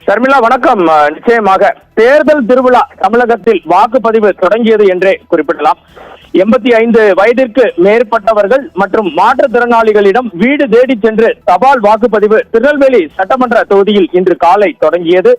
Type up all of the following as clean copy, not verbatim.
ஷர்மிளா வணக்கம். நிச்சயமாக தேர்தல் திருவிழா தமிழகத்தில் வாக்குப்பதிவு தொடங்கியது என்றே குறிப்பிடலாம். 85 வயதிற்கு மேற்பட்டவர்கள் மற்றும் மாற்றுத்திறனாளிகளிடம் வீடு தேடி சென்று தபால் வாக்குப்பதிவு திருநெல்வேலி சட்டமன்ற தொகுதியில் இன்று காலை தொடங்கியது.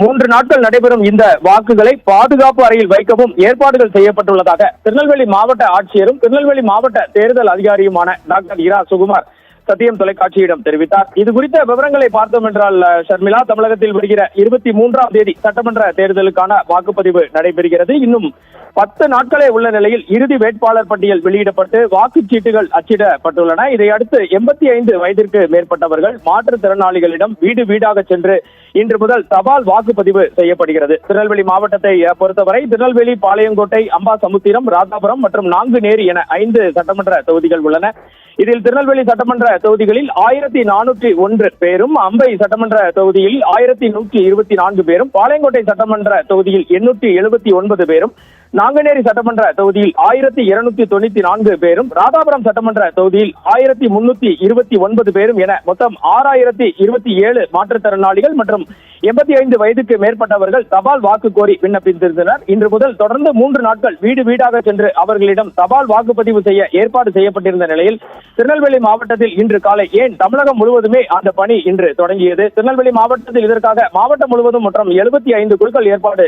3 நாட்கள் நடைபெறும் இந்த வாக்குகளை பாதுகாப்பு அறையில் வைக்கவும் ஏற்பாடுகள் செய்யப்பட்டுள்ளதாக திருநெல்வேலி மாவட்ட ஆட்சியரும் திருநெல்வேலி மாவட்ட தேர்தல் அதிகாரியுமான டாக்டர் இரா சுகுமார் சத்தியம் தொலைக்காட்சியிடம் தெரிவித்தார். இது குறித்த விவரங்களை பார்த்தோம் என்றால் ஷர்மிளா, தமிழகத்தில் வருகிற 23ஆம் தேதி சட்டமன்ற தேர்தலுக்கான வாக்குப்பதிவு நடைபெறுகிறது. இன்னும் 10 நாட்களே உள்ள நிலையில் இறுதி வேட்பாளர் பட்டியல் வெளியிடப்பட்டு வாக்குச்சீட்டுகள் அச்சிடப்பட்டுள்ளன. இதையடுத்து 85 வயதிற்கு மேற்பட்டவர்கள் மாற்றுத்திறனாளிகளிடம் வீடு வீடாக சென்று இன்று முதல் தபால் வாக்குப்பதிவு செய்யப்படுகிறது. திருநெல்வேலி மாவட்டத்தை பொறுத்தவரை திருநெல்வேலி, பாளையங்கோட்டை, அம்பாசமுத்திரம், ராதாபுரம் மற்றும் நாங்குநேரி என 5 சட்டமன்ற தொகுதிகள் உள்ளன. இதில் திருநெல்வேலி சட்டமன்ற தொகுதிகளில் 1401 பேரும், அம்பை சட்டமன்ற தொகுதியில் 1124 பேரும், பாளையங்கோட்டை சட்டமன்ற தொகுதியில் 879 பேரும், நாங்குநேரி சட்டமன்ற தொகுதியில் 1294 பேரும், ராதாபுரம் சட்டமன்ற தொகுதியில் 1329 பேரும் என மொத்தம் 6027 மாற்றுத்திறனாளிகள் மற்றும் 85 வயதுக்கு மேற்பட்டவர்கள் தபால் வாக்கு கோரி விண்ணப்பித்திருந்தனர். இன்று முதல் தொடர்ந்து 3 நாட்கள் வீடு வீடாக சென்று அவர்களிடம் தபால் வாக்குப்பதிவு செய்ய ஏற்பாடு செய்யப்பட்டிருந்த நிலையில் திருநெல்வேலி மாவட்டத்தில் இன்று காலை, ஏன் தமிழகம் முழுவதுமே அந்த பணி இன்று தொடங்கியது. திருநெல்வேலி மாவட்டத்தில் இதற்காக மாவட்டம் முழுவதும் மற்றும் 75 குழுக்கள் ஏற்பாடு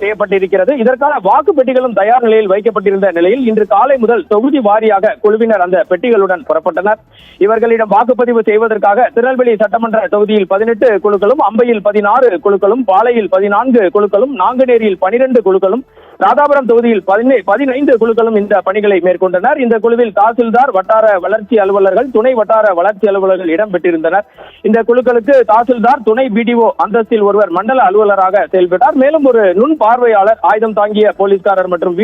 செய்யப்பட்டிருக்கிறது. இதற்கான வாக்கு பெட்டிகளும் தயார் நிலையில் வைக்கப்பட்டிருந்த நிலையில் இன்று காலை முதல் தொகுதி வாரியாக குழுவினர் அந்த பெட்டிகளுடன் புறப்பட்டனர். இவர்களிடம் வாக்குப்பதிவு செய்வதற்காக திருநெல்வேலி சட்டமன்ற தொகுதியில் 18 குழுக்களும், அம்பையில் 16 குழுக்களும், பாளையில் 14 குழுக்களும், நாங்குநேரியில் 12 குழுக்களும், ராதாபுரம் தொகுதியில் 15 குழுக்களும் இந்த பணிகளை மேற்கொண்டனர். இந்த குழுவில் தாசில்தார், வட்டார வளர்ச்சி அலுவலர்கள், துணை வட்டார வளர்ச்சி அலுவலர்கள் இடம்பெற்றிருந்தனர். இந்த குழுக்களுக்கு தாசில்தார், துணை பிடிஓ அந்தஸ்தில் ஒருவர் மண்டல அலுவலராக செயல்பட்டார். மேலும் ஒரு நுண் பார்வையாளர், ஆயுதம் தாங்கிய போலீஸ்காரர் மற்றும்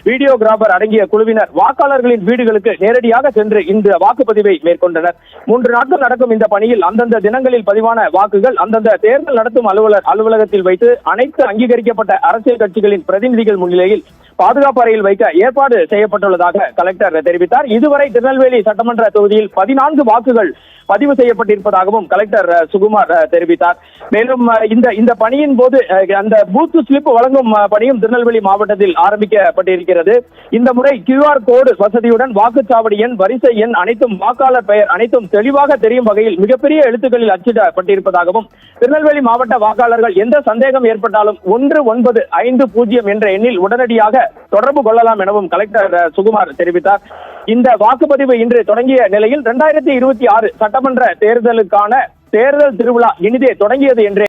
வீடியோகிராபர் அடங்கிய குழுவினர் வாக்காளர்களின் வீடுகளுக்கு நேரடியாக சென்று இந்த வாக்குப்பதிவை மேற்கொண்டனர். 3 நாட்கள் நடக்கும் இந்த பணியில் அந்தந்த தினங்களில் பதிவான வாக்குகள் அந்தந்த தேர்தல் நடத்தும் அலுவலகத்தில் வைத்து அனைத்து அங்கீகரிக்கப்பட்ட அரசியல் கட்சிகளின் பிரதிநிதிகள் முன்னிலையில் பாதுகாப்பு அறையில் வைக்க ஏற்பாடு செய்யப்பட்டுள்ளதாக கலெக்டர் தெரிவித்தார். இதுவரை திருநெல்வேலி சட்டமன்ற தொகுதியில் 14 வாக்குகள் பதிவு செய்யப்பட்டிருப்பதாகவும் கலெக்டர் சுகுமார் தெரிவித்தார். மேலும் இந்த பணியின் போது அந்த பூத் ஸ்லிப் வழங்கும் பணியும் திருநெல்வேலி மாவட்டத்தில் ஆரம்பிக்கப்பட்டிருக்கிறது. இந்த முறை QR கோடு வசதியுடன் வாக்குச்சாவடி எண், வரிசை எண் அனைத்தும், வாக்காளர் பெயர் அனைத்தும் தெளிவாக தெரியும் வகையில் மிகப்பெரிய எழுத்துக்களில் அச்சிடப்பட்டிருப்பதாகவும் திருநெல்வேலி மாவட்ட வாக்காளர்கள் எந்த சந்தேகம் ஏற்பட்டாலும் 1950 என்ற எண்ணில் உடனடியாக தொடர்பு கொள்ளலாம் எனவும் கலெக்டர் சுகுமார் தெரிவித்தார். இந்த வாக்குப்பதிவு இன்று தொடங்கிய நிலையில் 2026 சட்டமன்ற தேர்தலுக்கான தேர்தல் திருவிழா இனிதே தொடங்கியது என்றே